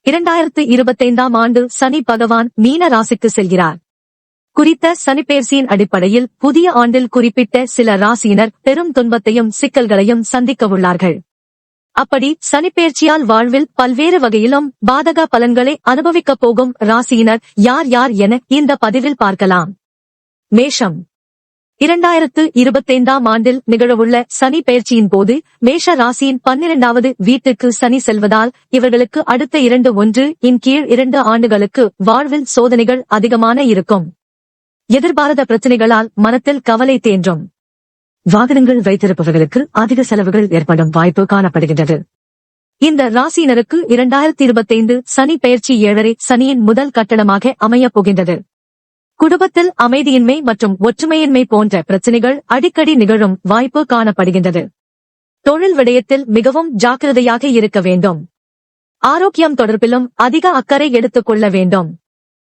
2025ஆம் ஆண்டு சனி பகவான் மீன ராசிக்கு செல்கிறார். குறித்த சனிப்பெயர்ச்சியின் அடிப்படையில் புதிய ஆண்டில் குறிப்பிட்ட சில ராசியினர் பெரும் துன்பத்தையும் சிக்கல்களையும் சந்திக்கவுள்ளார்கள். அப்படி சனிப்பெயர்ச்சியால் வாழ்வில் பல்வேறு வகையிலும் பாதக பலன்களை அனுபவிக்கப் போகும் ராசியினர் யார் யார் என இந்த பதிவில் பார்க்கலாம். மேஷம். 2025ஆம் ஆண்டில் நிகழவுள்ள சனி பெயர்ச்சியின் போது மேஷ ராசியின் 12வது வீட்டுக்கு சனி செல்வதால் இவர்களுக்கு அடுத்த 2 இன் கீழ் 2 ஆண்டுகளுக்கு வாழ்வில் சோதனைகள் அதிகமான இருக்கும். எதிர்பாராத பிரச்சனைகளால் மனத்தில் கவலை தேன்றும். வாகனங்கள் வைத்திருப்பவர்களுக்கு அதிக செலவுகள் ஏற்படும் வாய்ப்பு காணப்படுகின்றது. இந்த ராசியினருக்கு 2025 சனி பெயர்ச்சி 7 சனியின் முதல் கட்டணமாக அமையப் போகின்றது. குடும்பத்தில் அமைதியின்மை மற்றும் ஒற்றுமையின்மை போன்ற பிரச்சனைகள் அடிக்கடி நிகழும் வாய்ப்பு காணப்படுகின்றது. தொழில் விடயத்தில் மிகவும் ஜாக்கிரதையாக இருக்க வேண்டும். ஆரோக்கியம் தொடர்பிலும் அதிக அக்கறை எடுத்துக் கொள்ள வேண்டும்.